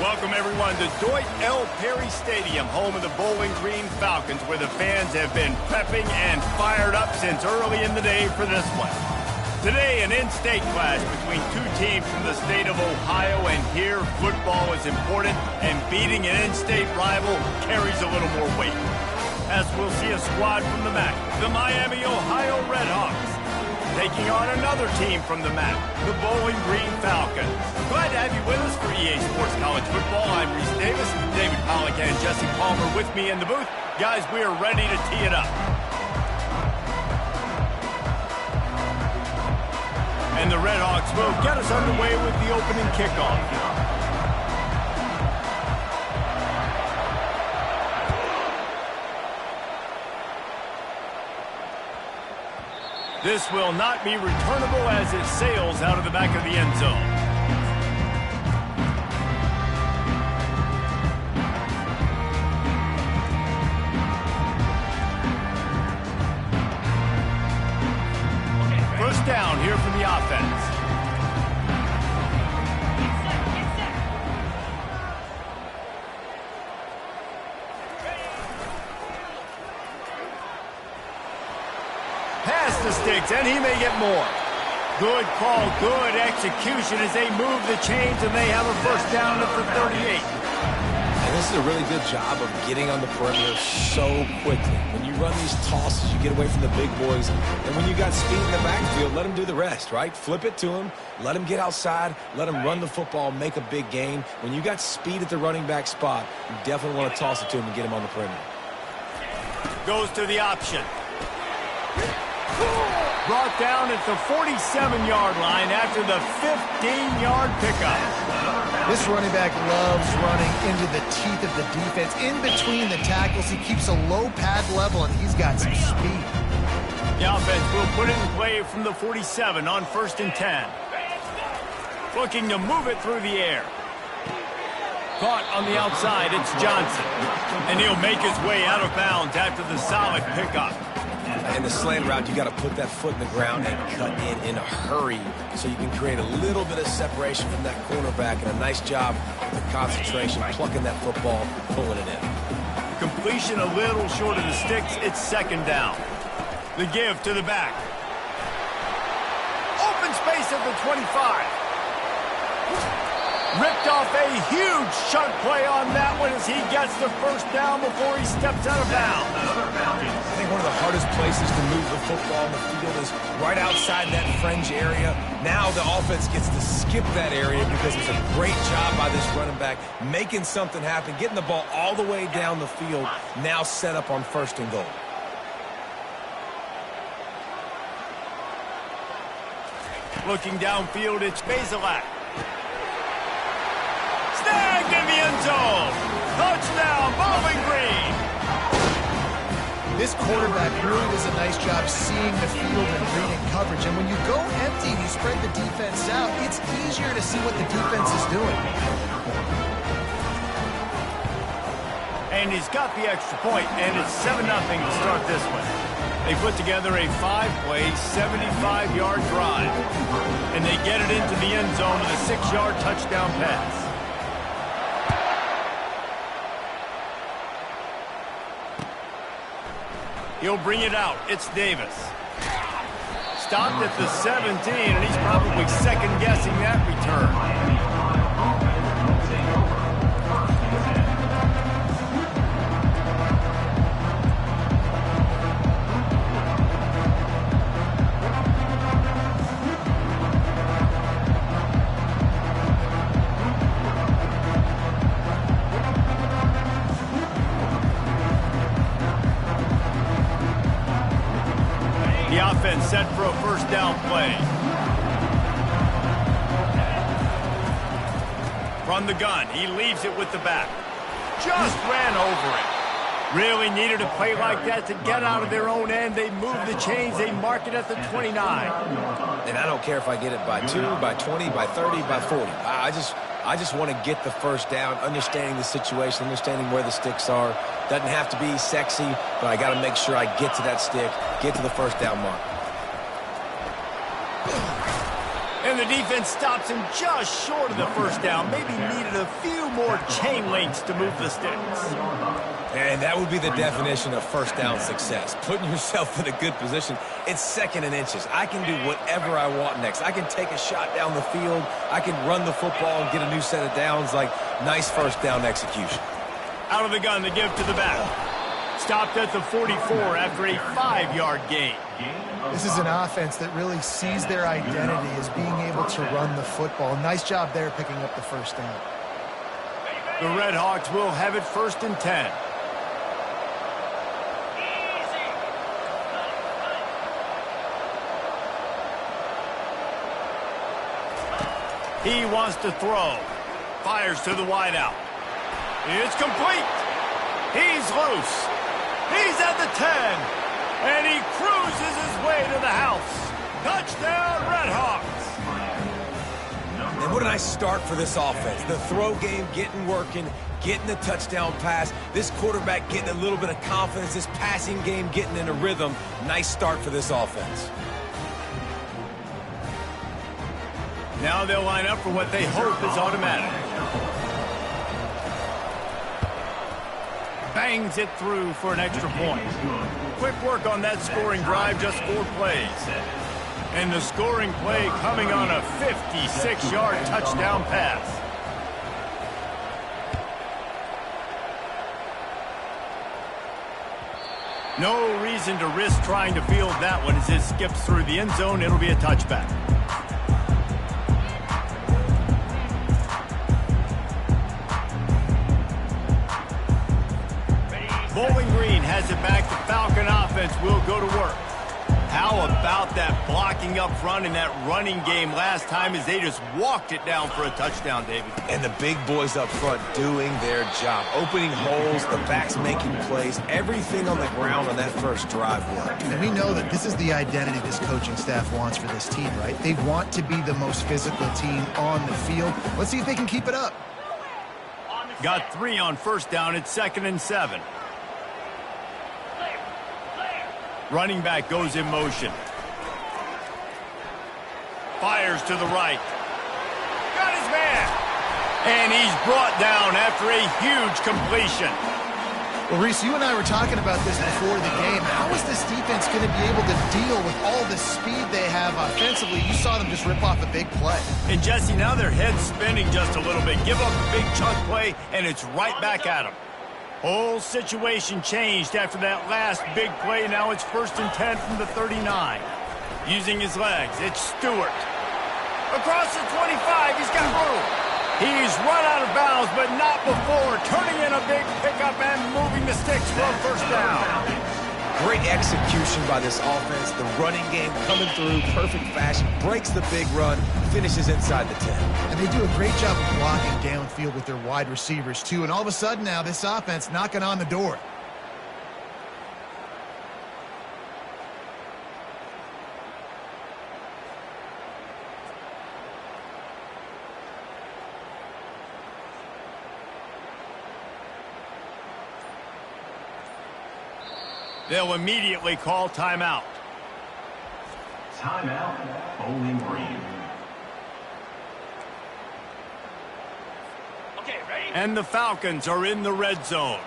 Welcome, everyone, to Dwight L. Perry Stadium, home of the Bowling Green Falcons, where the fans have been prepping and fired up since early in the day for this one. Today, an in-state clash between two teams from the state of Ohio, and here, football is important, and beating an in-state rival carries a little more weight. As we'll see a squad from the MAC, the Miami, Ohio Redhawks, taking on another team from the MAC, the Bowling Green Falcons. Glad to have you with us for EA Sports College Football. I'm Reese Davis, David Pollack and Jesse Palmer with me in the booth. Guys, we are ready to tee it up. And the Redhawks will get us underway with the opening kickoff. This will not be returnable as it sails out of the back of the end zone. First down here for the offense. Pass the sticks, and he may get more. Good call, good execution as they move the chains, and they have a first down at the 38. And this is a really good job of getting on the perimeter so quickly. When you run these tosses, you get away from the big boys. And when you got speed in the backfield, let them do the rest, right? Flip it to them, let them get outside, let them run the football, make a big gain. When you got speed at the running back spot, you definitely want to toss it to him and get him on the perimeter. Goes to the option. Brought down at the 47-yard line after the 15-yard pickup. This running back loves running into the teeth of the defense. In between the tackles, he keeps a low pad level, and he's got some speed. The offense will put it in play from the 47 on 1st and 10. Looking to move it through the air. Caught on the outside, it's Johnson. And he'll make his way out of bounds after the solid pickup. In the slant route, you got to put that foot in the ground and cut in a hurry so you can create a little bit of separation from that cornerback, and a nice job with the concentration, plucking that football, pulling it in. Completion a little short of the sticks. It's second down. The give to the back. Open space at the 25. Ripped off a huge chunk play on that one as he gets the first down before he steps out of bounds. I think one of the hardest places to move the football in the field is right outside that fringe area. Now the offense gets to skip that area because it's a great job by this running back making something happen, getting the ball all the way down the field, now set up on 1st and goal. Looking downfield, it's Bazelak. Snagged in the end zone. Touchdown, Bowling Green. This quarterback really does a nice job seeing the field and reading coverage. And when you go empty and you spread the defense out, it's easier to see what the defense is doing. And he's got the extra point, and it's 7-0 to start this one. They put together a 5-play, 75-yard drive. And they get it into the end zone with a 6-yard touchdown pass. He'll bring it out. It's Davis. Stopped at the 17, and he's probably second-guessing that return. The offense set for a first down play. From the gun, he leaves it with the back. Just ran over it. Really needed a play like that to get out of their own end. They move the chains. They mark it at the 29. And I don't care if I get it by 2, by 20, by 30, by 40. I just want to get the first down, understanding the situation, understanding where the sticks are. Doesn't have to be sexy, but I got to make sure I get to that stick, get to the first down mark. And the defense stops him just short of the first down. Maybe needed a few more chain links to move the sticks. And that would be the definition of first down success. Putting yourself in a good position. It's second and inches. I can do whatever I want next. I can take a shot down the field. I can run the football and get a new set of downs. Like, nice first down execution. Out of the gun, the give to the back. Stopped at the 44 after a 5-yard gain. This is an offense that really sees their identity as being able to run the football. Nice job there picking up the first down. The Red Hawks will have it 1st and 10. He wants to throw. Fires to the wideout. It's complete. He's loose. He's at the 10. And he cruises his way to the house. Touchdown, Red Hawks. And what a nice start for this offense. The throw game getting working, getting the touchdown pass. This quarterback getting a little bit of confidence. This passing game getting in a rhythm. Nice start for this offense. Now they'll line up for what they hope is automatic. Bangs it through for an extra point. Quick work on that scoring drive, just 4 plays. And the scoring play coming on a 56-yard touchdown pass. No reason to risk trying to field that one as it skips through the end zone. It'll be a touchback. Bowling Green has it back. The Falcon offense will go to work. How about that blocking up front in that running game last time as they just walked it down for a touchdown, David? And the big boys up front doing their job. Opening holes, the backs making plays, everything on the ground on that first drive worked. And we know that this is the identity this coaching staff wants for this team, right? They want to be the most physical team on the field. Let's see if they can keep it up. Got 3 on first down. It's 2nd and 7. Running back goes in motion. Fires to the right. Got his man. And he's brought down after a huge completion. Well, Reese, you and I were talking about this before the game. How is this defense going to be able to deal with all the speed they have offensively? You saw them just rip off a big play. And, Jesse, now their head's spinning just a little bit. Give up a big chunk play, and it's right back at them. Whole situation changed after that last big play. Now it's 1st and 10 from the 39. Using his legs, it's Stewart. Across the 25, he's got room. He's run out of bounds, but not before turning in a big pickup and moving the sticks for a first down. Great execution by this offense. The running game coming through, perfect fashion, breaks the big run, finishes inside the 10. And they do a great job of blocking downfield with their wide receivers, too. And all of a sudden now, this offense knocking on the door. They'll immediately call timeout. Timeout, Bowling Green. And the Falcons are in the red zone.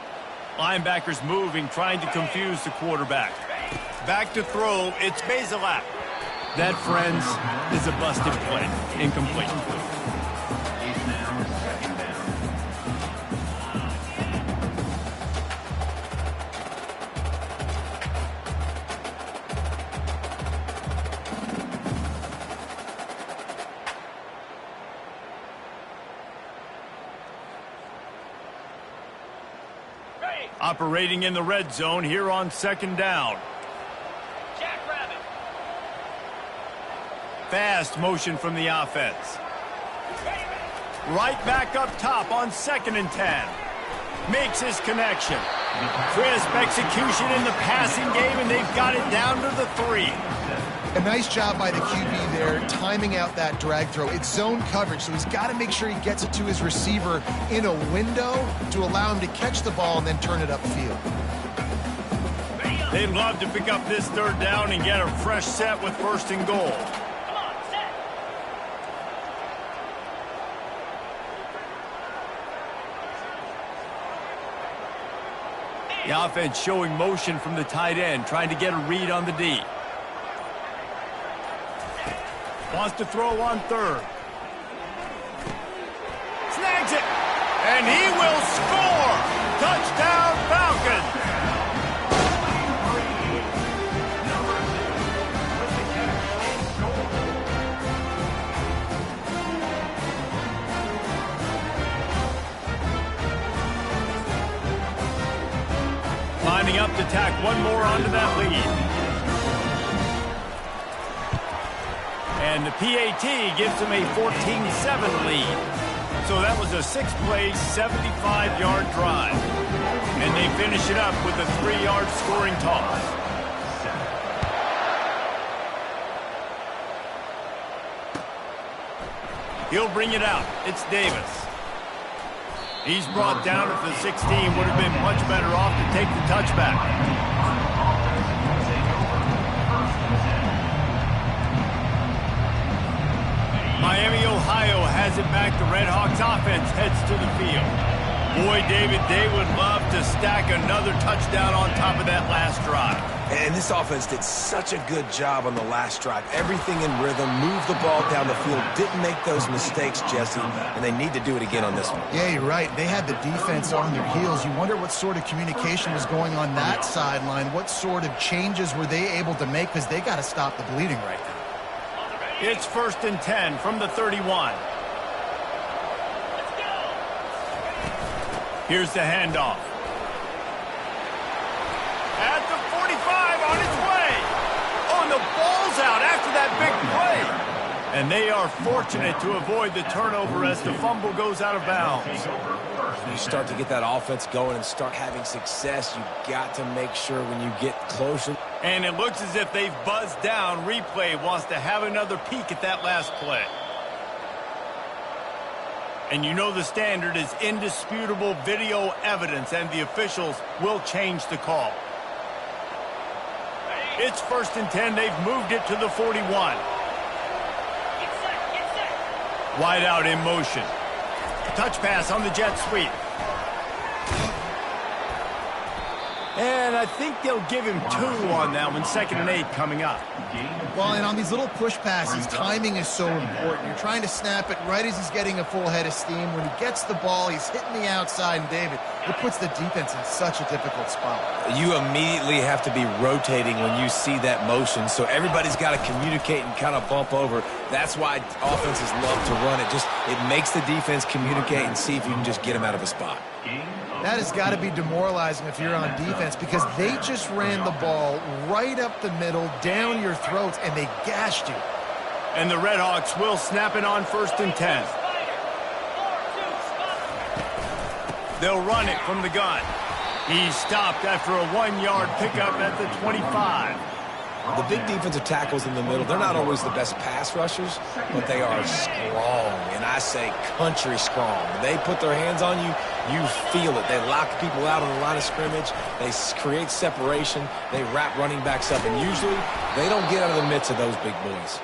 Linebackers moving, trying to confuse the quarterback. Back to throw, it's Bazelak. That, friends, is a busted play. Incomplete. Operating in the red zone here on second down. Fast motion from the offense. Right back up top on 2nd and 10. Makes his connection. Crisp execution in the passing game, and they've got it down to the 3. A nice job by the QB there, timing out that drag throw. It's zone coverage, so he's got to make sure he gets it to his receiver in a window to allow him to catch the ball and then turn it upfield. They'd love to pick up this 3rd down and get a fresh set with 1st and goal. The offense showing motion from the tight end, trying to get a read on the D. Wants to throw on 3rd. Snags it. And he will score. Touchdown, Falcons. Lining up to tack one more onto that lead. And the PAT gives them a 14-7 lead. So that was a 6-play, 75-yard drive. And they finish it up with a 3-yard scoring toss. He'll bring it out. It's Davis. He's brought down at the 16. Would have been much better off to take the touchback. Miami, Ohio has it back. The Red Hawks offense heads to the field. Boy, David, they would love to stack another touchdown on top of that last drive. And this offense did such a good job on the last drive. Everything in rhythm, moved the ball down the field, didn't make those mistakes, Jesse, and they need to do it again on this one. Yeah, you're right. They had the defense on their heels. You wonder what sort of communication was going on that sideline. What sort of changes were they able to make, because they got to stop the bleeding right now. It's 1st and 10 from the 31. Here's the handoff. At the 45, on its way. Oh, and the ball's out after that big play. And they are fortunate to avoid the turnover as the fumble goes out of bounds. You start to get that offense going and start having success, you got to make sure when you get closer. And it looks as if they've buzzed down. Replay wants to have another peek at that last play. And you know the standard is indisputable video evidence, and the officials will change the call. It's 1st and 10. They've moved it to the 41. Wide out in motion. Touch pass on the jet sweep. And I think they'll give him 2 on that one. 2nd and 8 coming up. Well, and on these little push passes, timing is so important. You're trying to snap it right as he's getting a full head of steam. When he gets the ball, he's hitting the outside, and David, it puts the defense in such a difficult spot. You immediately have to be rotating when you see that motion, so everybody's got to communicate and kind of bump over. That's why offenses love to run it. It makes the defense communicate and see if you can just get them out of a spot. That has got to be demoralizing if you're on defense, because they just ran the ball right up the middle, down your throats, and they gashed you. And the Red Hawks will snap it on 1st and 10. They'll run it from the gun. He's stopped after a 1-yard pickup at the 25. The big defensive tackles in the middle, they're not always the best pass rushers, but they are strong, and I say country strong. When they put their hands on you, you feel it. They lock people out on the line of scrimmage. They create separation. They wrap running backs up, and usually they don't get out of the midst of those big boys.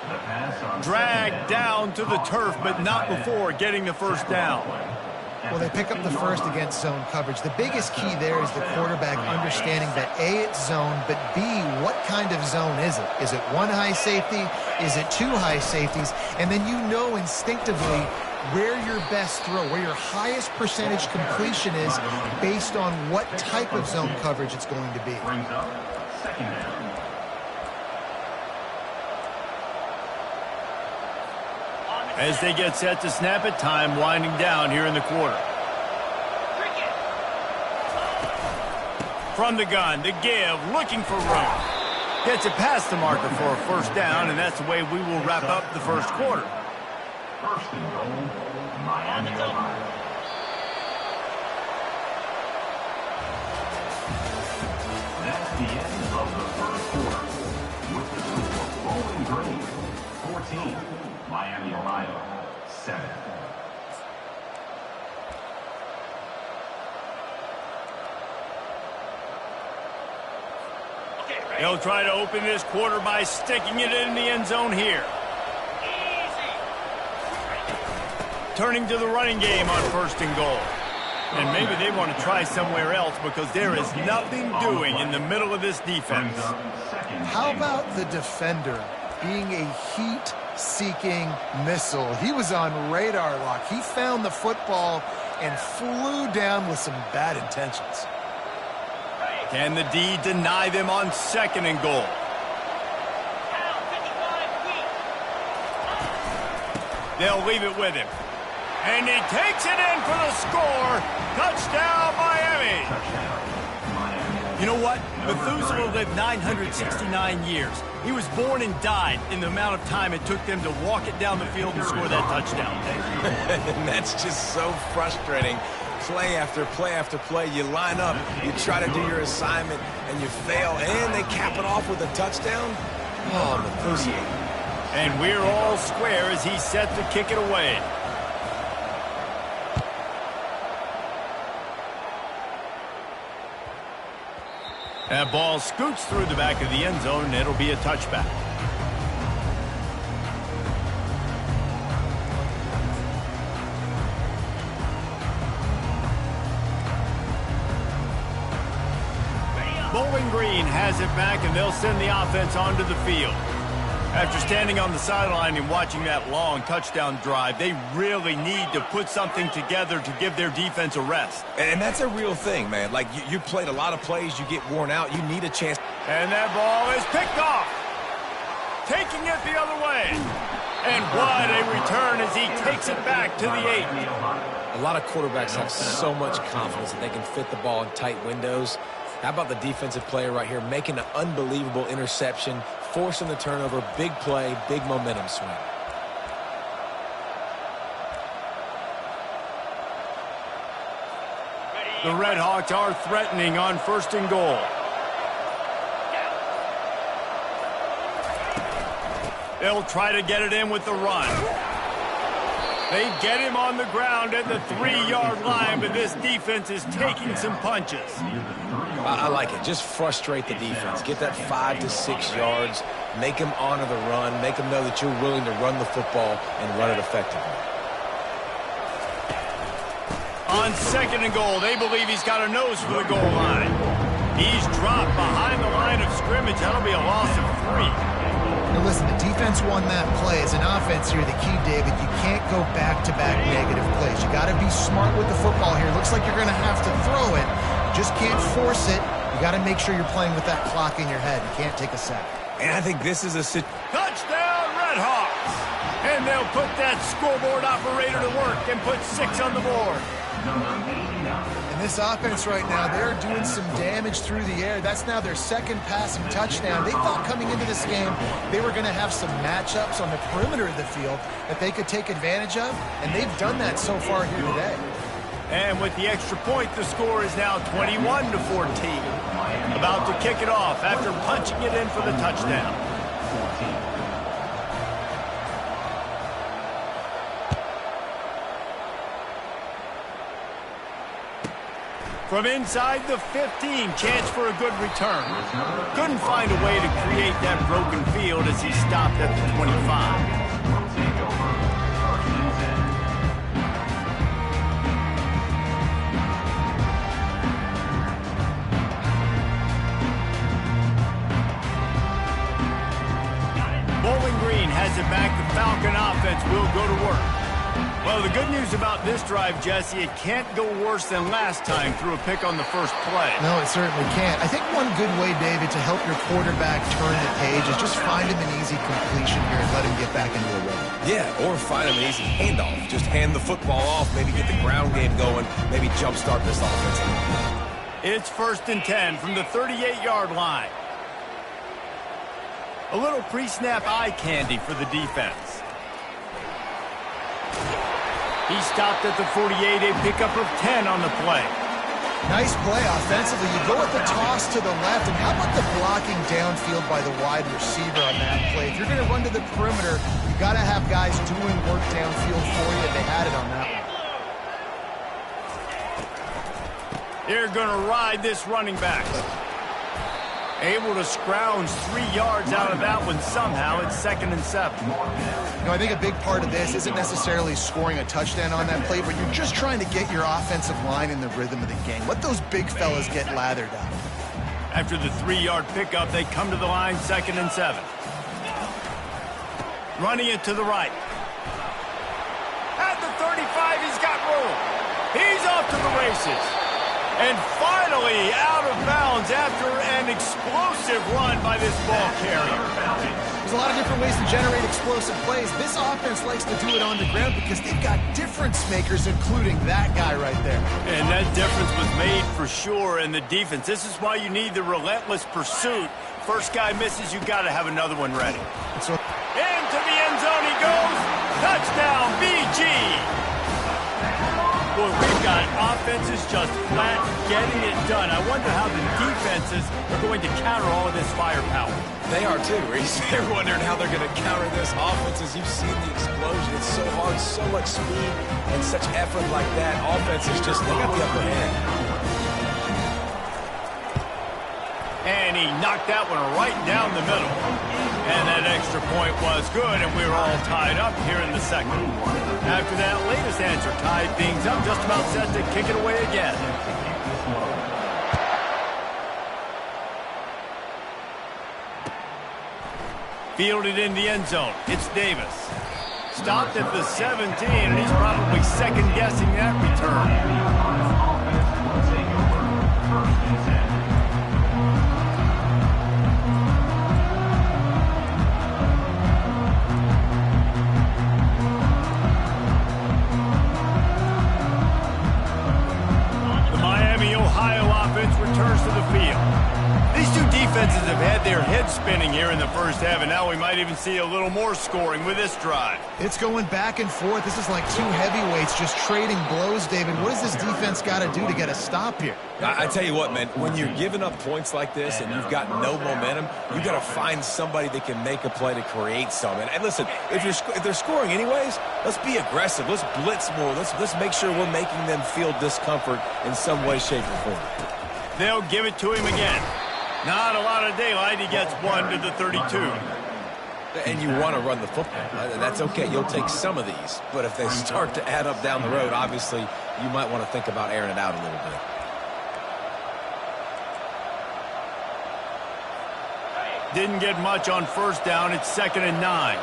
Dragged down to the turf, but not before getting the 1st down. Well, they pick up the first against zone coverage. The biggest key there is the quarterback understanding that A, it's zone, but B, what kind of zone is it? Is it one high safety? Is it two high safeties? And then you know instinctively where your best throw, where your highest percentage completion is based on what type of zone coverage it's going to be. Brings up second down. As they get set to snap it, time winding down here in the quarter. From the gun, the give, looking for room. Gets it past the marker for a first down, and that's the way we will wrap up the first quarter. First and goal, Miami Ohio. That's the end of the first quarter. With the score Bowling Green 14, Miami Ohio 7. They'll try to open this quarter by sticking it in the end zone here. Turning to the running game on first and goal. And maybe they want to try somewhere else because there is nothing doing in the middle of this defense. How about the defender being a heat-seeking missile? He was on radar lock. He found the football and flew down with some bad intentions. Can the D deny them on second and goal? They'll leave it with him. And he takes it in for the score. Touchdown, Miami. You know what? Methuselah lived 969 years. He was born and died in the amount of time it took them to walk it down the field and score that touchdown. And that's just so frustrating. Play after play after play, you line up, you try to do your assignment, and you fail, and they cap it off with a touchdown. Oh, Methuselah. And we're all square as he's set to kick it away. That ball scoots through the back of the end zone, and it'll be a touchback. Bowling Green has it back, and they'll send the offense onto the field. After standing on the sideline and watching that long touchdown drive, they really need to put something together to give their defense a rest. And that's a real thing, man. Like, you played a lot of plays, you get worn out, you need a chance. And that ball is picked off. Taking it the other way. And what a return as he takes it back to the 8. A lot of quarterbacks have so much confidence that they can fit the ball in tight windows. How about the defensive player right here making an unbelievable interception, forcing the turnover, big play, big momentum swing. The Red Hawks are threatening on first and goal. They'll try to get it in with the run. They get him on the ground at the 3-yard line, but this defense is taking some punches. I like it. Just frustrate the defense. Get that 5 to 6 yards. Make them honor the run. Make them know that you're willing to run the football and run it effectively. On second and goal, they believe he's got a nose for the goal line. He's dropped behind the line of scrimmage. That'll be a loss of 3. Now listen, the defense won that play. As an offense here, the key, David, you can't go back-to-back negative plays. You got to be smart with the football here. Looks like you're going to have to throw it. You just can't force it. You got to make sure you're playing with that clock in your head. You can't take a sack. And I think this is a touchdown, Red Hawks! And they'll put that scoreboard operator to work and put 6 on the board. And this offense right now, they're doing some damage through the air. That's now their second passing touchdown. They thought coming into this game they were going to have some matchups on the perimeter of the field that they could take advantage of, and they've done that so far here today. And with the extra point, the score is now 21 to 14. About to kick it off after punching it in for the touchdown. From inside the 15, chance for a good return. Couldn't find a way to create that broken field as he stopped at the 25. has it back. The Falcon offense will go to work. Well, the good news about this drive, Jesse, it can't go worse than last time through a pick on the first play. No, it certainly can't. I think one good way, David, to help your quarterback turn the page is just find him an easy completion here and let him get back into a rhythm. Yeah, or find him an easy handoff. Just hand the football off, maybe get the ground game going, maybe jumpstart this offense. It's 1st and 10 from the 38-yard line. A little pre-snap eye candy for the defense. He stopped at the 48, a pickup of 10 on the play. Nice play offensively. You go with the toss to the left, and how about the blocking downfield by the wide receiver on that play? If you're going to run to the perimeter, you got to have guys doing work downfield for you, and they had it on that one. They're going to ride this running back. Able to scrounge 3 yards out of that one somehow. It's 2nd and 7. You know, I think a big part of this isn't necessarily scoring a touchdown on that play, but you're just trying to get your offensive line in the rhythm of the game. Let those big fellas get lathered up. After the 3-yard pickup, they come to the line, 2nd and 7. Running it to the right. At the 35, he's got room. He's off to the races. And finally out of bounds after an explosive run by this ball carrier. There's a lot of different ways to generate explosive plays. This offense likes to do it on the ground because they've got difference makers, including that guy right there. And that difference was made for sure in the defense. This is why you need the relentless pursuit. First guy misses, you got to have another one ready. So into the end zone he goes. Touchdown, BG. Boy, we've got offenses just flat getting it done. I wonder how the defenses are going to counter all of this firepower. They are too, Reese. They're wondering how they're going to counter this offense. As you've seen the explosion, it's so hard, so much speed, and such effort like that. Offense is just, they got the upper hand. And he knocked that one right down the middle. And that extra point was good, and we were all tied up here in the second. After that latest answer tied things up, just about set to kick it away again. Fielded in the end zone. It's Davis. Stopped at the 17, and he's probably second-guessing that return. Returns to the field. These two defenses have had their heads spinning here in the first half, and now we might even see a little more scoring with this drive. It's going back and forth. This is like two heavyweights just trading blows, David. What does this defense got to do to get a stop here? I tell you what, man, when you're giving up points like this and you've got no momentum, you got to find somebody that can make a play to create something. And listen, if they're scoring anyways, let's be aggressive. Let's blitz more. Let's make sure we're making them feel discomfort in some way, shape, or form. They'll give it to him again. Not a lot of daylight. He gets one to the 32. And you want to run the football. That's okay. You'll take some of these. But if they start to add up down the road, obviously, you might want to think about airing it out a little bit. Didn't get much on first down. It's 2nd and 9.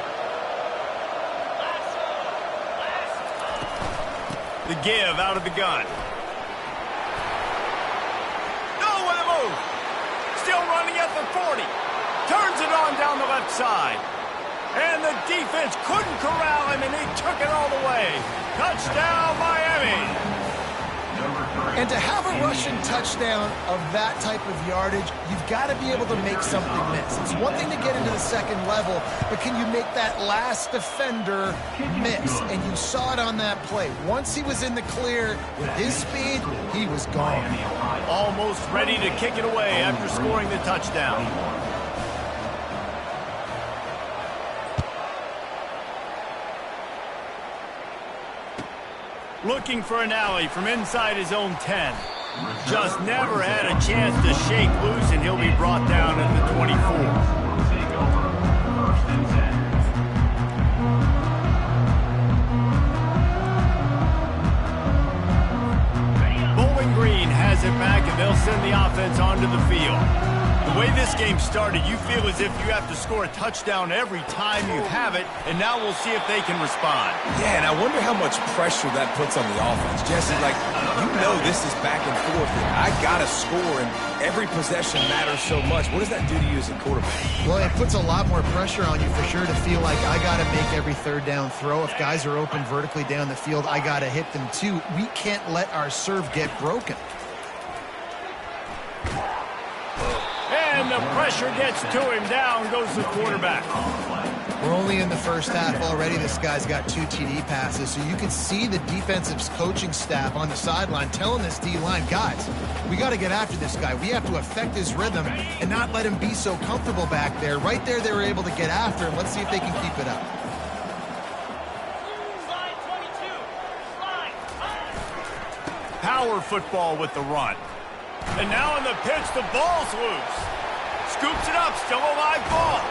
The give out of the gun. Still running at the 40. Turns it on down the left side. And the defense couldn't corral him, and he took it all the way. Touchdown, Miami. And to have a rushing touchdown of that type of yardage, you've got to be able to make something miss. It's one thing to get into the second level, but can you make that last defender miss? And you saw it on that play. Once he was in the clear with his speed, he was gone. Almost ready to kick it away after scoring the touchdown. Looking for an alley from inside his own 10. Just never had a chance to shake loose, and he'll be brought down at the 24. Bowling Green has it back, and they'll send the offense onto the field. The The way this game started, you feel as if you have to score a touchdown every time you have it, and now we'll see if they can respond. Yeah, and I wonder how much pressure that puts on the offense. Jesse, like, you know this is back and forth. I got to score, and every possession matters so much. What does that do to you as a quarterback? Well, it puts a lot more pressure on you for sure to feel like I got to make every third down throw. If guys are open vertically down the field, I got to hit them too. We can't let our serve get broken. And the pressure gets to him. Down goes the quarterback. We're only in the first half already. This guy's got 2 TD passes, so you can see the defensive coaching staff on the sideline telling this D-line, guys, we got to get after this guy. We have to affect his rhythm and not let him be so comfortable back there. Right there, they were able to get after him. Let's see if they can keep it up. Power football with the run. And now on the pitch, the ball's loose. Scoops it up, still a live ball.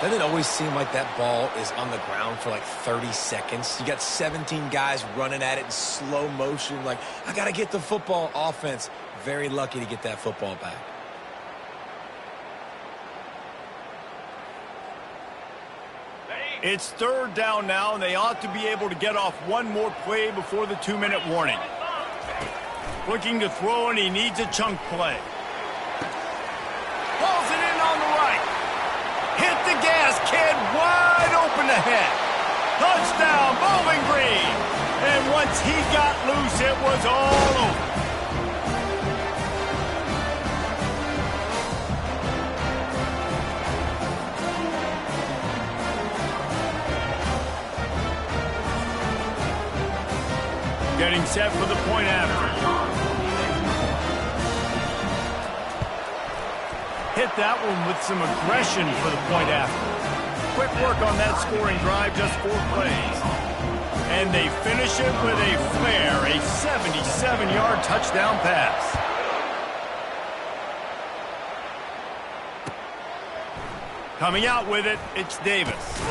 Doesn't it always seem like that ball is on the ground for like 30 seconds? You got 17 guys running at it in slow motion. Like, I got to get the football. Offense, very lucky to get that football back. It's third down now, and they ought to be able to get off one more play before the 2-minute warning. Looking to throw, and he needs a chunk play. Pulls it in on the right. Hit the gas, kid. Wide open ahead. Touchdown, Bowling Green. And once he got loose, it was all over. Getting set for the point after. Hit that one with some aggression for the point after. Quick work on that scoring drive, just 4 plays. And they finish it with a flair, a 77-yard touchdown pass. Coming out with it, it's Davis.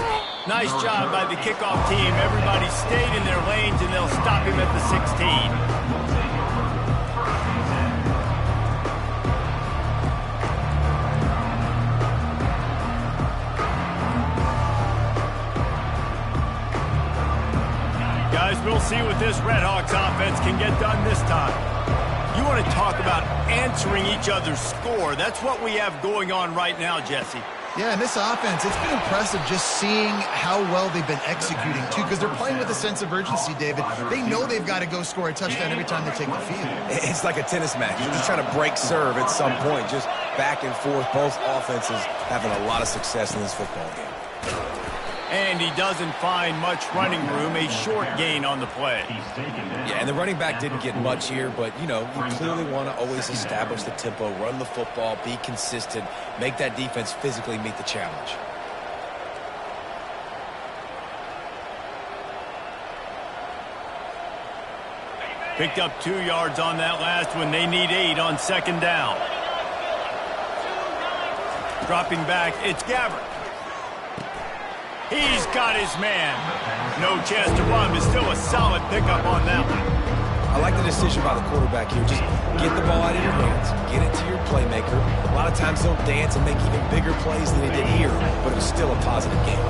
Nice job by the kickoff team. Everybody stayed in their lanes, and they'll stop him at the 16. Guys, we'll see what this Redhawks offense can get done this time. You want to talk about answering each other's score. That's what we have going on right now, Jesse. Yeah, and this offense, it's been impressive just seeing how well they've been executing, too, because they're playing with a sense of urgency, David. They know they've got to go score a touchdown every time they take the field. It's like a tennis match. You're just trying to break serve at some point, just back and forth. Both offenses having a lot of success in this football game. And he doesn't find much running room, a short gain on the play. Yeah, and the running back didn't get much here, but, you know, you clearly want to always establish the tempo, run the football, be consistent, make that defense physically meet the challenge. Picked up 2 yards on that last one. They need 8 on second down. Dropping back, it's Gabbert. He's got his man. No chance to run, but still a solid pickup on that one. I like the decision by the quarterback here. Just get the ball out of your hands, get it to your playmaker. A lot of times they'll dance and make even bigger plays than they did here, but it was still a positive game.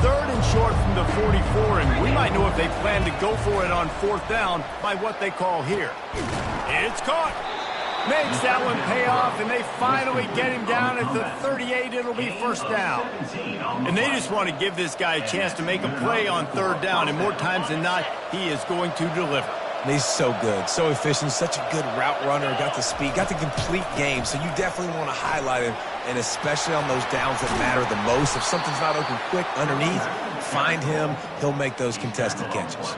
Third and short from the 44, and we might know if they plan to go for it on fourth down by what they call here. It's caught. Makes that one pay off, and they finally get him down at the 38. It'll be first down. And they just want to give this guy a chance to make a play on third down, and more times than not, he is going to deliver. And he's so good, so efficient, such a good route runner, got the speed, got the complete game, so you definitely want to highlight him, and especially on those downs that matter the most. If something's not open quick underneath, find him, he'll make those contested catches.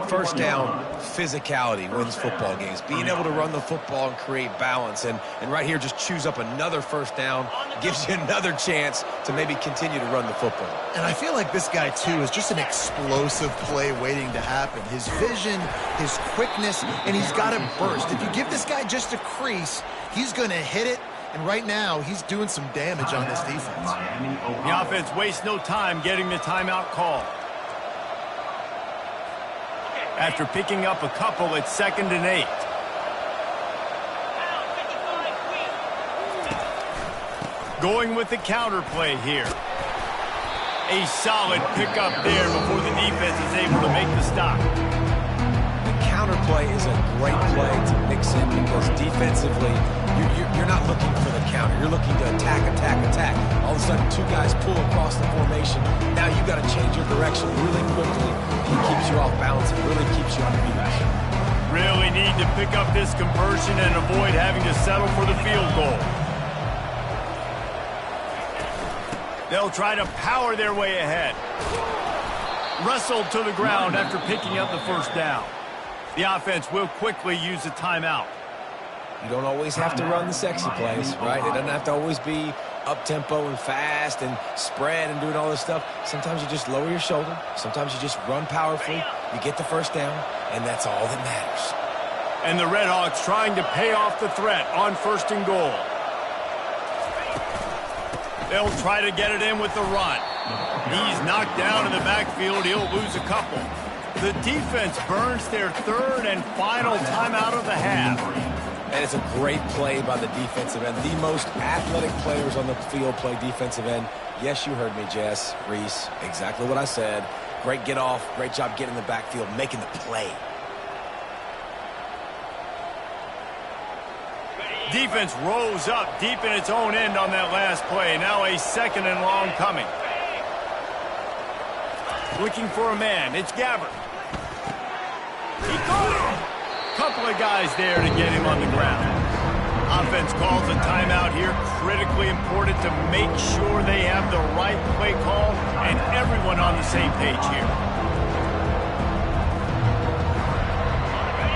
First down, physicality wins football games. Being able to run the football and create balance. And right here, just choose up another first down. Gives you another chance to maybe continue to run the football. And I feel like this guy, too, is just an explosive play waiting to happen. His vision, his quickness, and he's got a burst. If you give this guy just a crease, he's going to hit it. And right now, he's doing some damage on this defense. The offense wastes no time getting the timeout call. After picking up a couple, it's 2nd and 8. Going with the counter play here. A solid pickup there before the defense is able to make the stop. The counter play is a great play to mix in because defensively, you're not looking for the counter. You're looking to attack, attack, attack. All of a sudden, two guys pull across the formation. Now you've got to change your direction really quickly. It keeps you off balance. It really keeps you on your feet. Really need to pick up this conversion and avoid having to settle for the field goal. They'll try to power their way ahead. Wrestled to the ground after picking up the first down. The offense will quickly use a timeout. You don't always have to run the sexy plays, right? It doesn't have to always be up-tempo and fast and spread and doing all this stuff. Sometimes you just lower your shoulder. Sometimes you just run powerfully. You get the first down, and that's all that matters. And the Redhawks trying to pay off the threat on 1st and goal. They'll try to get it in with the run. He's knocked down in the backfield. He'll lose a couple. The defense burns their 3rd and final timeout of the half. And it's a great play by the defensive end. The most athletic players on the field play defensive end. Yes, you heard me, Jess, Reese. Exactly what I said. Great get off. Great job getting in the backfield, making the play. Defense rose up deep in its own end on that last play. Now a 2nd and long coming. Looking for a man. It's Gabbert. He caught him. Couple of guys there to get him on the ground. Offense calls a timeout here. Critically important to make sure they have the right play call and everyone on the same page here.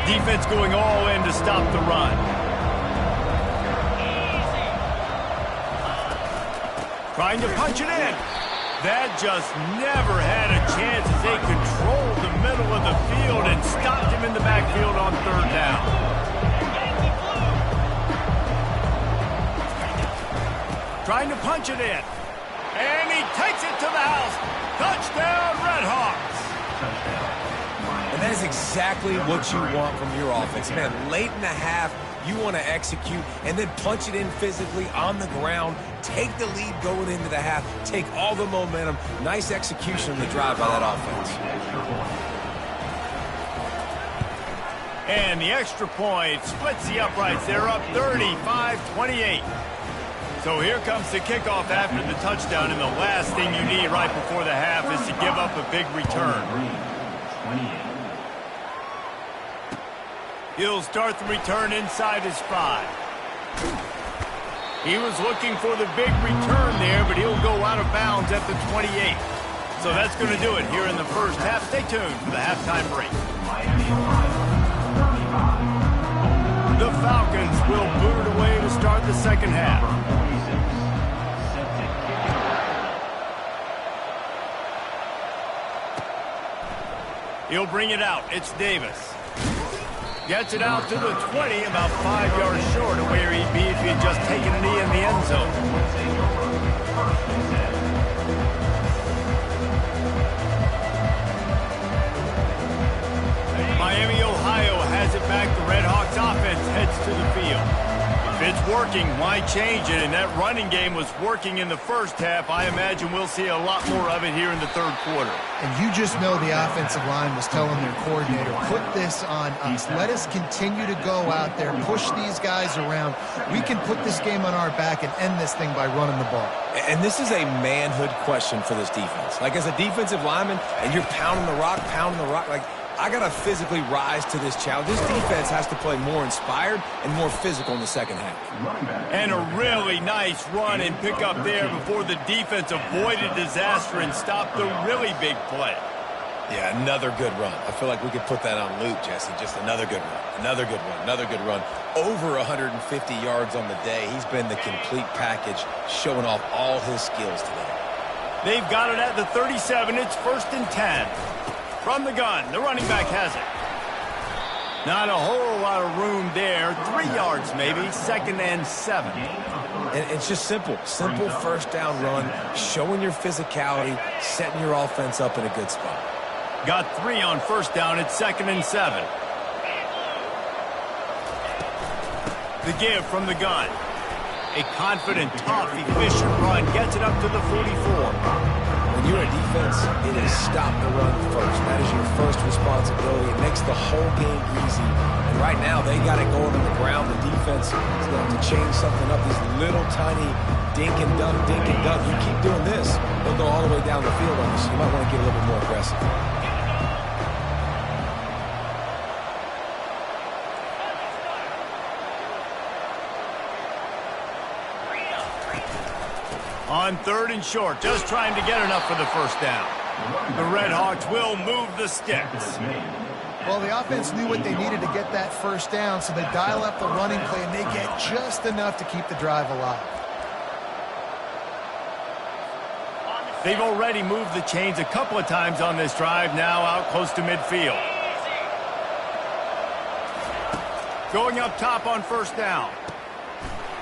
Defense going all in to stop the run. Trying to punch it in. That just never had a chance as they controlled the middle of the field and stopped him in the backfield on 3rd down. Trying to punch it in. And he takes it to the house. Touchdown, Redhawks. And that is exactly what you want from your offense. Man, late in the half, you want to execute and then punch it in physically on the ground. Take the lead going into the half. Take all the momentum. Nice execution on the drive by that offense. And the extra point splits the uprights. They're up 35-28. So here comes the kickoff after the touchdown, and the last thing you need right before the half is to give up a big return. He'll start the return inside his 5. He was looking for the big return there, but he'll go out of bounds at the 28. So that's going to do it here in the first half. Stay tuned for the halftime break. The Falcons will boot it away to start the second half. He'll bring it out. It's Davis. Gets it out to the 20, about 5 yards short of where he'd be if he had just taken a knee in the end zone. Miami, Ohio has it back. The Redhawks offense heads to the field. If it's working, why change it? And that running game was working in the first half. I imagine we'll see a lot more of it here in the 3rd quarter. And you just know the offensive line was telling their coordinator, put this on us. Let us continue to go out there, push these guys around. We can put this game on our back and end this thing by running the ball. And this is a manhood question for this defense. Like, as a defensive lineman, and you're pounding the rock, like, I got to physically rise to this challenge. This defense has to play more inspired and more physical in the second half. And a really nice run and pick up there before the defense avoided disaster and stopped the really big play. Yeah, another good run. I feel like we could put that on loop, Jesse. Just another good run, another good run, another good run. Over 150 yards on the day. He's been the complete package, showing off all his skills today. They've got it at the 37. It's 1st and 10. From the gun, the running back has it. Not a whole lot of room there. 3 yards maybe, 2nd and 7. And it's just simple. Simple first down run, showing your physicality, setting your offense up in a good spot. Got 3 on 1st down. It's 2nd and 7. The give from the gun. A confident, tough, efficient run gets it up to the 44. When you're a defense, it is stop the run first. That is your first responsibility. It makes the whole game easy. And right now, they got it going on the ground. The defense is going to change something up. These little tiny dink and dunk, dink and dunk. You keep doing this, they'll go all the way down the field on you, so you might want to get a little bit more aggressive. On 3rd and short, just trying to get enough for the first down. The Red Hawks will move the sticks. Well, the offense knew what they needed to get that first down, so they dial up the running play, and they get just enough to keep the drive alive. They've already moved the chains a couple of times on this drive, now out close to midfield. Going up top on first down.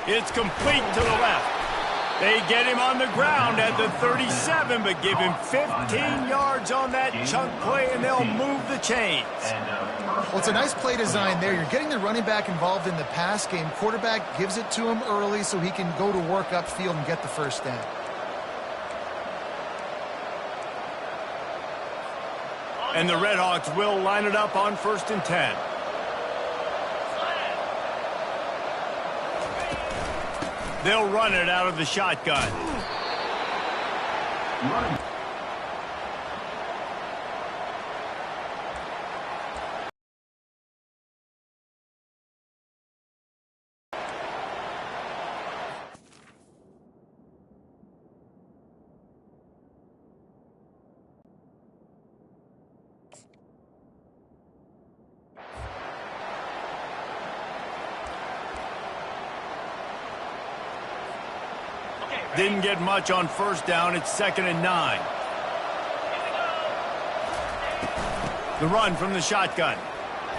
It's complete to the left. They get him on the ground at the 37, but give him 15 yards on that chunk play, and they'll move the chains. Well, it's a nice play design there. You're getting the running back involved in the pass game. Quarterback gives it to him early so he can go to work upfield and get the first down. And the Red Hawks will line it up on 1st and 10. They'll run it out of the shotgun. Didn't get much on first down. It's 2nd and 9. The run from the shotgun.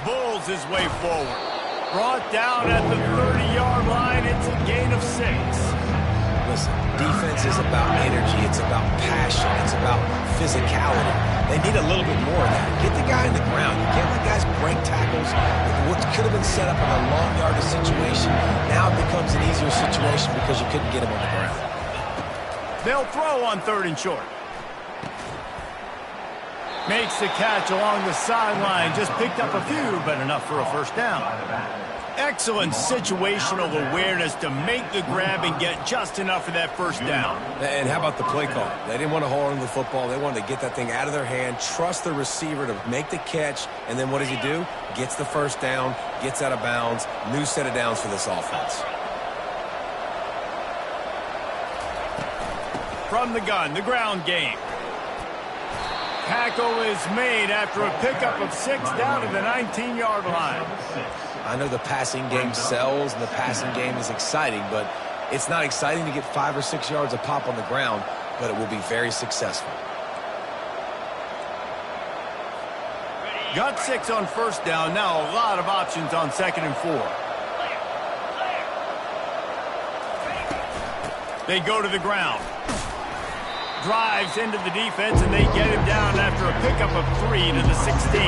Bulls his way forward. Brought down at the 30-yard line. It's a gain of 6. Listen, defense is about energy. It's about passion. It's about physicality. They need a little bit more of that. Get the guy in the ground. You can't let guys break tackles. What could have been set up in a long yardage situation now becomes an easier situation because you couldn't get him on the ground. They'll throw on 3rd and short. Makes the catch along the sideline. Just picked up a few, but enough for a first down. Excellent situational awareness to make the grab and get just enough for that first down. And how about the play call? They didn't want to hold on to the football. They wanted to get that thing out of their hand, trust the receiver to make the catch, and then what does he do? Gets the first down, gets out of bounds. New set of downs for this offense. From the gun, the ground game. Tackle is made after a pickup of 6 down to the 19-yard line. I know the passing game sells and the passing game is exciting, but it's not exciting to get 5 or 6 yards a pop on the ground, but it will be very successful. Got 6 on first down. Now a lot of options on 2nd and 4. They go to the ground. Drives into the defense, and they get him down after a pickup of 3 to the 16.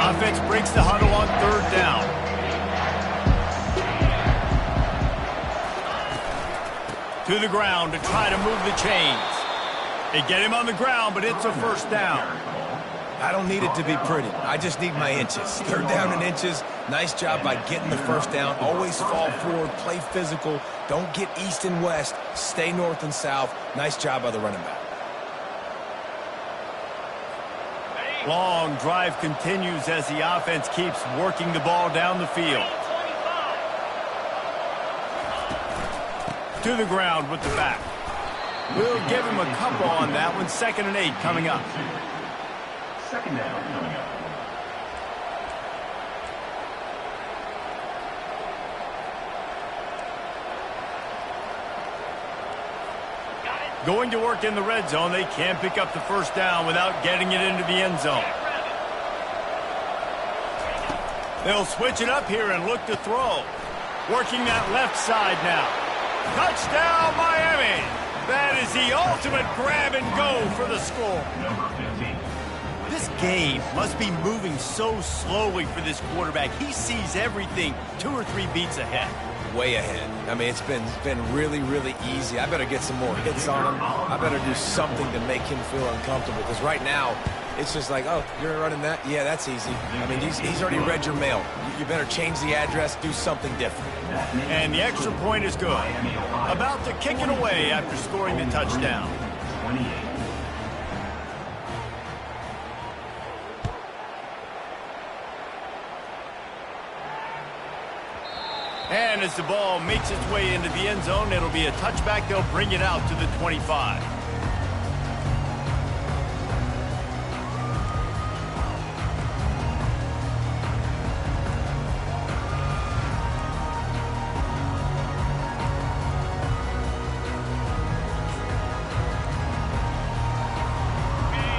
Offense breaks the huddle on 3rd down. To the ground to try to move the chains. They get him on the ground, but it's a first down. I don't need it to be pretty. I just need my inches. 3rd down and inches. Nice job by getting the first down. Always fall forward, play physical. Don't get east and west. Stay north and south. Nice job by the running back. Long drive continues as the offense keeps working the ball down the field. To the ground with the back. We'll give him a couple on that one. 2nd and 8 coming up. 2nd down coming up. Going to work in the red zone. They can't pick up the first down without getting it into the end zone. They'll switch it up here and look to throw. Working that left side now. Touchdown, Miami! That is the ultimate grab and go for the score. Number 15. This game must be moving so slowly for this quarterback. He sees everything 2 or 3 beats ahead. Way ahead. I mean, it's been really, really easy. I better get some more hits on him. I better do something to make him feel uncomfortable, because right now, it's just like, oh, you're running that? Yeah, that's easy. I mean, he's already read your mail. You better change the address, do something different. And the extra point is good. About to kick it away after scoring the touchdown. 28. And as the ball makes its way into the end zone, it'll be a touchback. They'll bring it out to the 25.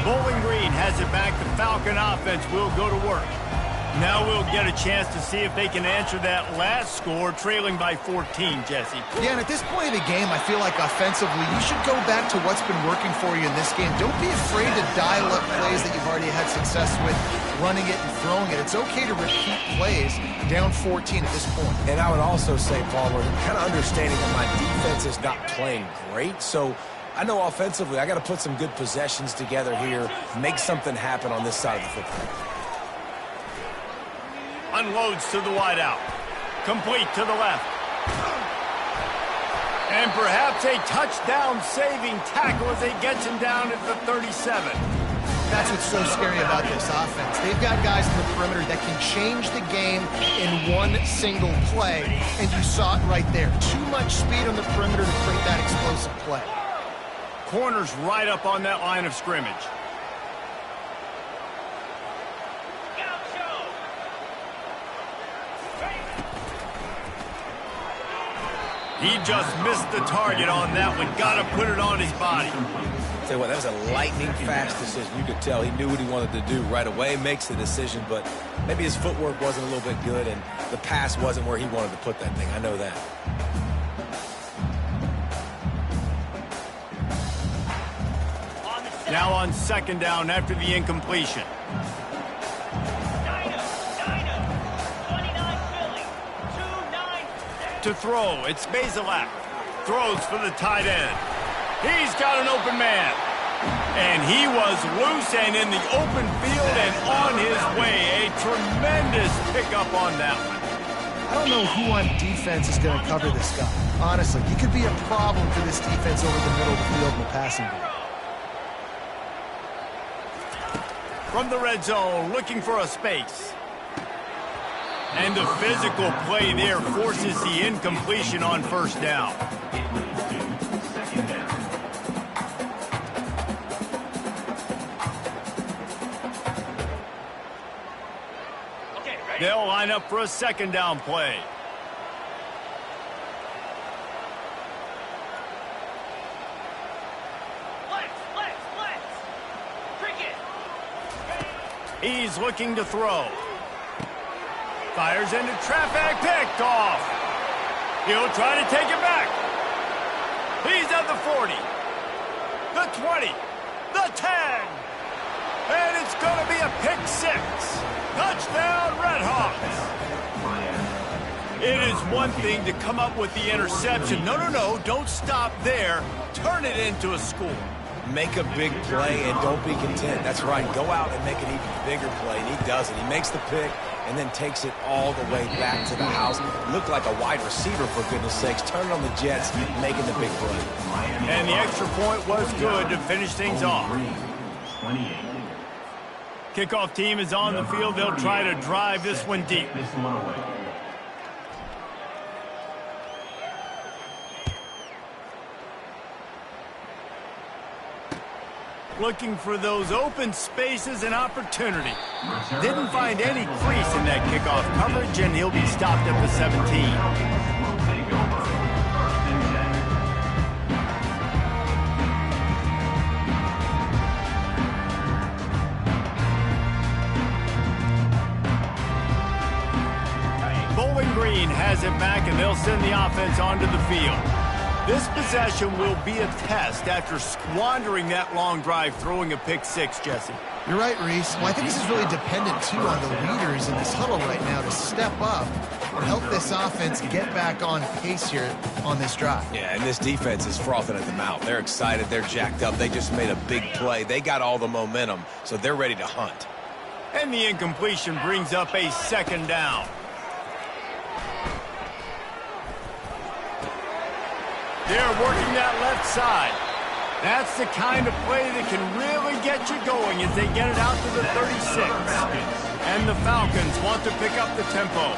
Bowling Green has it back. The Falcon offense will go to work. Now we'll get a chance to see if they can answer that last score, trailing by 14, Jesse. Yeah, and at this point of the game, I feel like offensively, you should go back to what's been working for you in this game. Don't be afraid to dial up plays that you've already had success with, running it and throwing it. It's okay to repeat plays down 14 at this point. And I would also say, Palmer, kind of understanding that my defense is not playing great, so I know offensively I got to put some good possessions together here, make something happen on this side of the football. Unloads to the wideout. Complete to the left. And perhaps a touchdown-saving tackle as he gets him down at the 37. That's what's so scary about this offense. They've got guys in the perimeter that can change the game in one single play, and you saw it right there. Too much speed on the perimeter to create that explosive play. Corner's right up on that line of scrimmage. He just missed the target on that one. Got to put it on his body. Tell you what, that was a lightning-fast decision. You could tell he knew what he wanted to do right away, makes the decision, but maybe his footwork wasn't a little bit good, and the pass wasn't where he wanted to put that thing. I know that. Now on second down after the incompletion. To throw, it's Bazelak. Throws for the tight end. He's got an open man. And he was loose and in the open field and on his way. A tremendous pickup on that one. I don't know who on defense is going to cover this guy. Honestly, he could be a problem for this defense over the middle of the field in the passing game. From the red zone, looking for a space. And the physical play there forces the incompletion on first down. They'll line up for a second down play. He's looking to throw. Fires into traffic, picked off. He'll try to take it back. He's at the 40, the 20, the 10. And it's going to be a pick six. Touchdown, Redhawks. It is one thing to come up with the interception. No, don't stop there. Turn it into a score. Make a big play and don't be content. That's right. Go out and make an even bigger play, and he does it. He makes the pick and then takes it all the way back to the house. Looked like a wide receiver, for goodness sakes. Turn it on the Jets, making the big play. And the extra point was good to finish things off. 28. Kickoff team is on the field. They'll try to drive this one deep. This one away. Looking for those open spaces and opportunity. Didn't find any crease in that kickoff coverage, and he'll be stopped at the 17. Will take over. First and 10. Bowling Green has it back, and they'll send the offense onto the field. This possession will be a test after squandering that long drive, throwing a pick six, Jesse. You're right, Reese. Well, I think this is really dependent, too, on the leaders in this huddle right now to step up and help this offense get back on pace here on this drive. Yeah, and this defense is frothing at the mouth. They're excited. They're jacked up. They just made a big play. They got all the momentum, so they're ready to hunt. And the incompletion brings up a second down. They're working that left side. That's the kind of play that can really get you going as they get it out to the 36. And the Falcons want to pick up the tempo.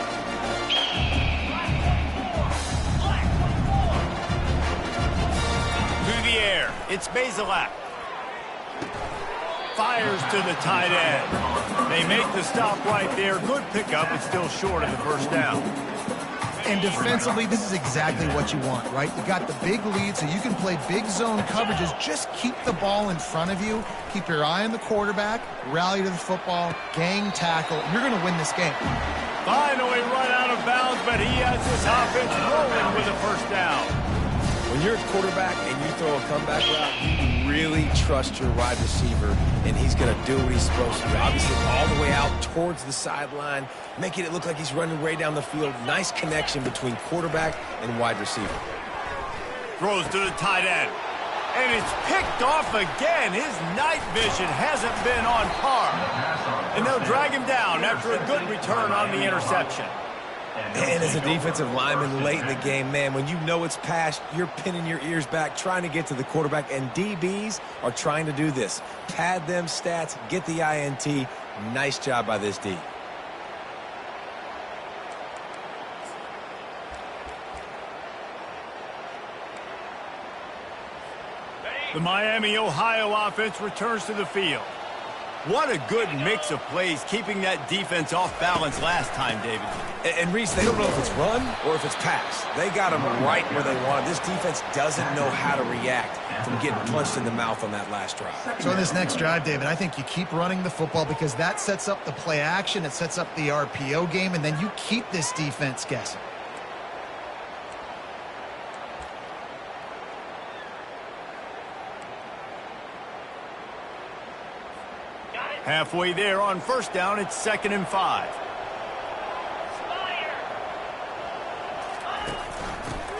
Through the air, it's Bazelak. Fires to the tight end. They make the stop right there. Good pickup, but still short of the first down. And defensively, this is exactly what you want, right? You got the big lead, so you can play big zone coverages. Just keep the ball in front of you. Keep your eye on the quarterback. Rally to the football. Gang tackle. You're going to win this game. Finally run out of bounds, but he has this offense rolling with a first down. When you're a quarterback and you throw a comeback route, you really trust your wide receiver, and he's going to do what he's supposed to do. Obviously, all the way out towards the sideline, making it look like he's running way down the field. Nice connection between quarterback and wide receiver. Throws to the tight end. And it's picked off again. His night vision hasn't been on par. And they'll drag him down after a good return on the interception. And as a defensive lineman late in the game, man, when you know it's past, you're pinning your ears back, trying to get to the quarterback, and DBs are trying to do this. Pad them stats, get the INT. Nice job by this D. The Miami, Ohio offense returns to the field. What a good mix of plays, keeping that defense off balance last time, David. And Reese, they don't know if it's run or if it's pass. They got them right where they want it. This defense doesn't know how to react from getting punched in the mouth on that last drive. So in this next drive, David, I think you keep running the football because that sets up the play action, it sets up the RPO game, and then you keep this defense guessing. Halfway there on first down, it's 2nd and 5.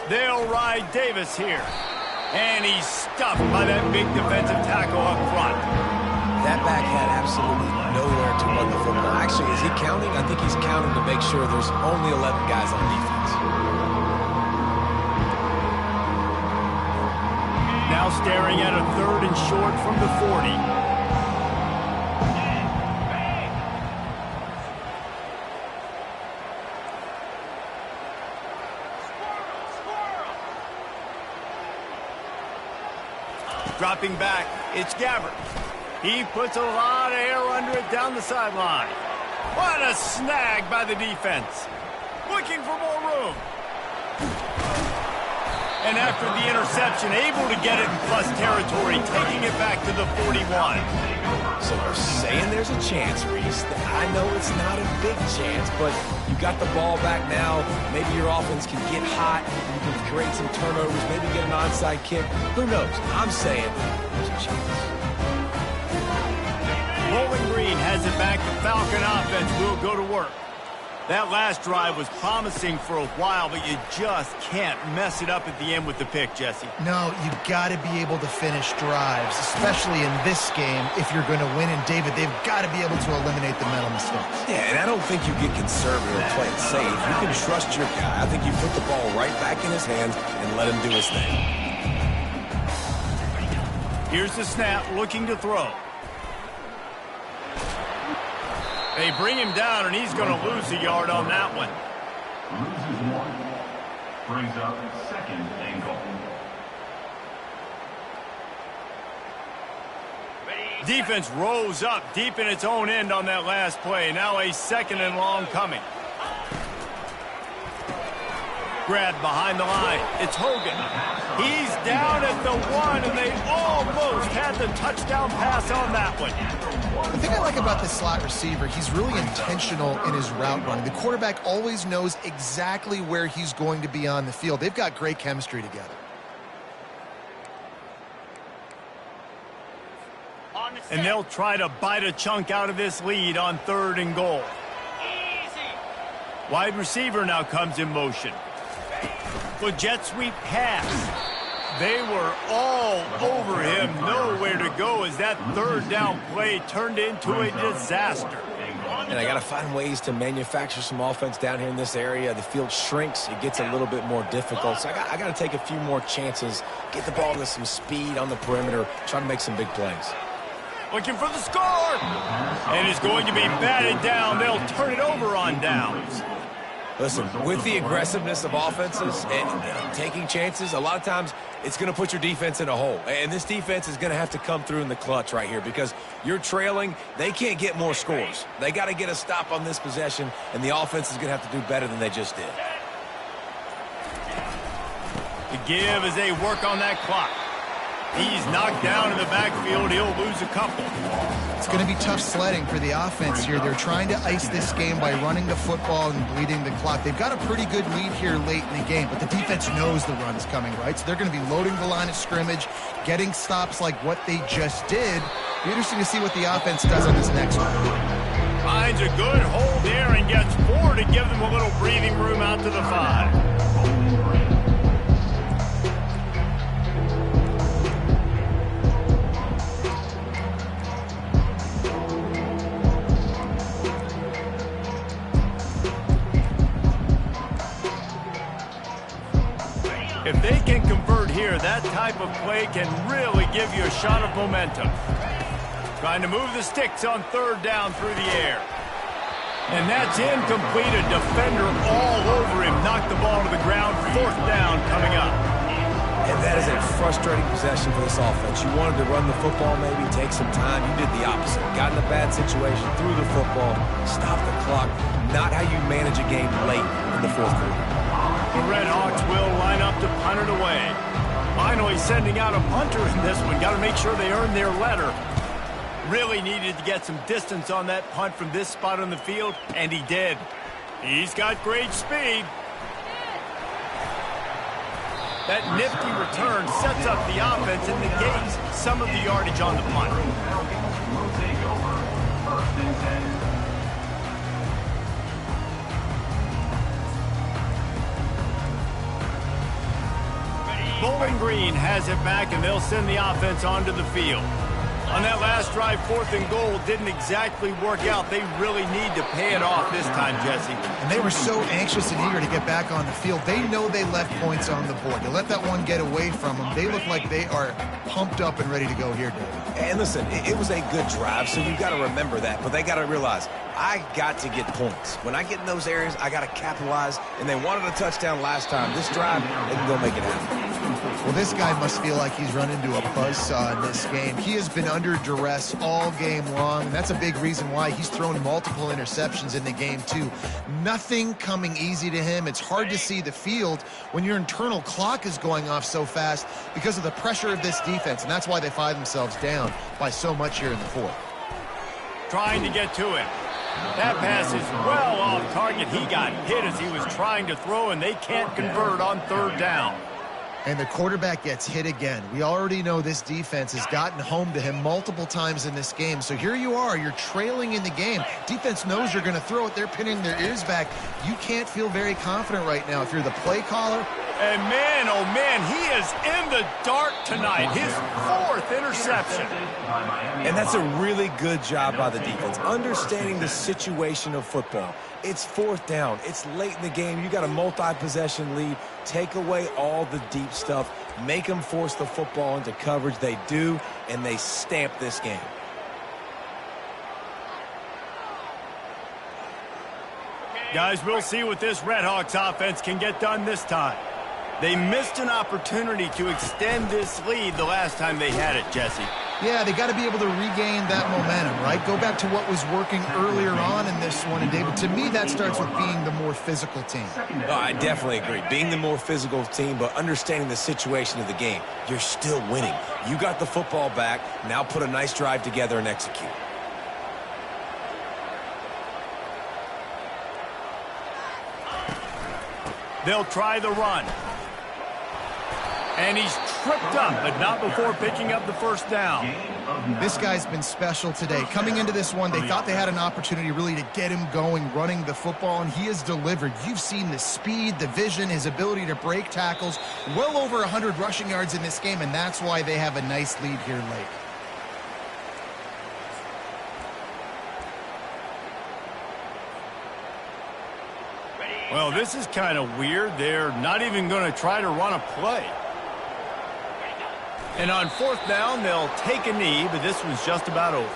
They'll ride Davis here. And he's stuffed by that big defensive tackle up front. That back had absolutely nowhere to run the football. Actually, is he counting? I think he's counting to make sure there's only 11 guys on defense. Now staring at a 3rd and short from the 40. Dropping back, it's Gabbert. He puts a lot of air under it down the sideline. What a snag by the defense. Looking for more room. And after the interception, able to get it in plus territory, taking it back to the 41. So we're saying there's a chance, Reese. I know it's not a big chance, but you got the ball back now. Maybe your offense can get hot. You can create some turnovers, maybe get an onside kick. Who knows? I'm saying there's a chance. Bowling Green has it back. The Falcon offense will go to work. That last drive was promising for a while, but you just can't mess it up at the end with the pick, Jesse. No, you got to be able to finish drives, especially in this game if you're going to win. And, David, they've got to be able to eliminate the mental mistakes. Yeah, and I don't think you get conservative or play it safe. You can trust your guy. I think you put the ball right back in his hands and let him do his thing. Here's the snap, looking to throw. They bring him down, and he's going to lose a yard on that one. Loses 1. Brings up 2nd and goal. Defense rose up deep in its own end on that last play. Now a 2nd and long coming. Grabbed behind the line. It's Hogan. He's down at the 1, and they almost had the touchdown pass on that one. The thing I like about this slot receiver, he's really intentional in his route running. The quarterback always knows exactly where he's going to be on the field. They've got great chemistry together. And they'll try to bite a chunk out of this lead on 3rd and goal. Wide receiver now comes in motion. The jet sweep pass. They were all over him. Nowhere to go as that 3rd down play turned into a disaster. And I got to find ways to manufacture some offense down here in this area. The field shrinks. It gets a little bit more difficult. So I got to take a few more chances, get the ball to some speed on the perimeter, try to make some big plays. Looking for the score. And it's going to be batted down. They'll turn it over on downs. Listen, with the aggressiveness of offenses and taking chances, a lot of times it's going to put your defense in a hole. And this defense is going to have to come through in the clutch right here because you're trailing. They can't get more scores. They got to get a stop on this possession, and the offense is going to have to do better than they just did. The give as they work on that clock. He's knocked down in the backfield. He'll lose a couple. It's going to be tough sledding for the offense here. They're trying to ice this game by running the football and bleeding the clock. They've got a pretty good lead here late in the game, but the defense knows the run is coming, right? So they're going to be loading the line of scrimmage, getting stops like what they just did. Be interesting to see what the offense does on this next one. Finds a good hold there and gets 4 to give them a little breathing room out to the 5. If they can convert here, that type of play can really give you a shot of momentum. Trying to move the sticks on 3rd down through the air. And that's incomplete. A defender all over him. Knocked the ball to the ground. 4th down coming up. And that is a frustrating possession for this offense. You wanted to run the football, maybe take some time. You did the opposite. Got in a bad situation, threw the football, stopped the clock. Not how you manage a game late in the 4th quarter. The Red Hawks will line up to punt it away. Finally sending out a punter in this one. Got to make sure they earn their letter. Really needed to get some distance on that punt from this spot on the field, and he did. He's got great speed. That nifty return sets up the offense and negates some of the yardage on the punt. Will take over 1st and 10. Bowling Green has it back, and they'll send the offense onto the field. On that last drive, 4th and goal didn't exactly work out. They really need to pay it off this time, Jesse. And they were so anxious and eager to get back on the field. They know they left points on the board. To let that one get away from them, they look like they are pumped up and ready to go here, David. And listen, it was a good drive, so you've got to remember that. But they got to realize, I got to get points. When I get in those areas, I got to capitalize. And they wanted a touchdown last time. This drive, they can go make it happen. Well, this guy must feel like he's run into a buzzsaw in this game. He has been under duress all game long, and that's a big reason why he's thrown multiple interceptions in the game, too. Nothing coming easy to him. It's hard to see the field when your internal clock is going off so fast because of the pressure of this defense, and that's why they find themselves down by so much here in the 4th. Trying to get to him. That pass is well off target. He got hit as he was trying to throw, and they can't convert on 3rd down. And the quarterback gets hit again. We already know this defense has gotten home to him multiple times in this game. So here you are, you're trailing in the game. Defense knows you're going to throw it. They're pinning their ears back. You can't feel very confident right now if you're the play caller. And man, oh man, he is in the dark tonight. His 4th interception. And that's a really good job by the defense, understanding the situation of football. It's 4th down. It's late in the game. You got a multi-possession lead. Take away all the deep stuff. Make them force the football into coverage. They do, and they stamp this game. Guys, we'll see what this Red Hawks offense can get done this time. They missed an opportunity to extend this lead the last time they had it, Jesse. Yeah, they got to be able to regain that momentum, right? Go back to what was working earlier on in this one. And, David, to me, that starts with being the more physical team. Oh, I definitely agree. Being the more physical team, but understanding the situation of the game. You're still winning. You got the football back. Now put a nice drive together and execute. They'll try the run. And he's tripped up, but not before picking up the first down. This guy's been special today. Coming into this one, they thought they had an opportunity really to get him going, running the football, and he has delivered. You've seen the speed, the vision, his ability to break tackles. Well over 100 rushing yards in this game, and that's why they have a nice lead here late. Well, this is kind of weird. They're not even going to try to run a play. And on fourth down, they'll take a knee, but this was just about over.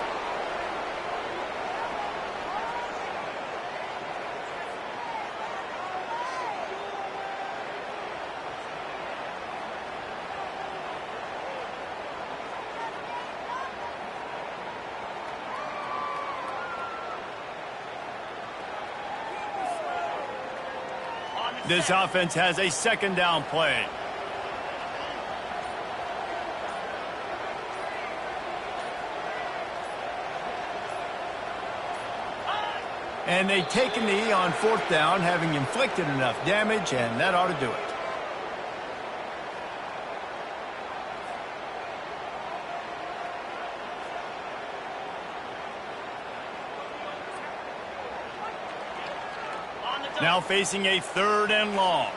This offense has a second down play. And they take a knee on fourth down, having inflicted enough damage, and that ought to do it. Now facing a third and long.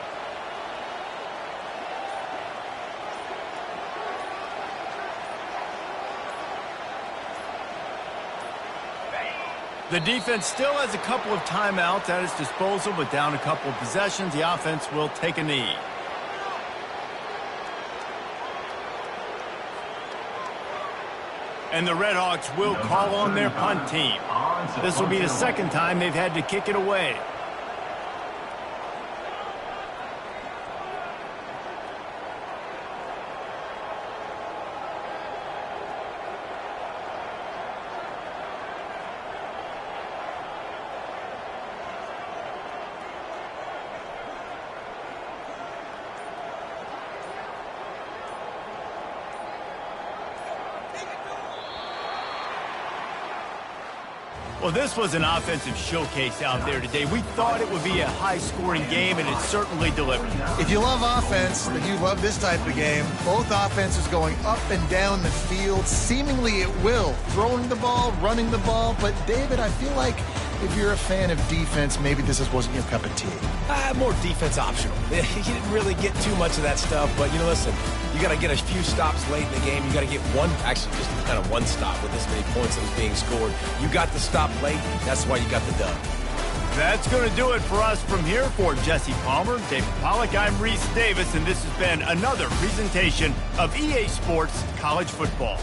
The defense still has a couple of timeouts at its disposal, but down a couple of possessions, the offense will take a knee. And the Redhawks will call on their punt team. This will be the second time they've had to kick it away. Well, this was an offensive showcase out there today. We thought it would be a high-scoring game, and it certainly delivered. If you love offense, then you love this type of game. Both offenses going up and down the field, seemingly at will. Throwing the ball, running the ball. But, David, I feel like if you're a fan of defense, maybe this wasn't your cup of tea. More defense optional. He didn't really get too much of that stuff, but, listen, you got to get a few stops late in the game. You got to get actually just kind of one stop with this many points that was being scored. You got the stop late. That's why you got the dub. That's going to do it for us from here. For Jesse Palmer, David Pollack, I'm Reese Davis, and this has been another presentation of EA Sports College Football.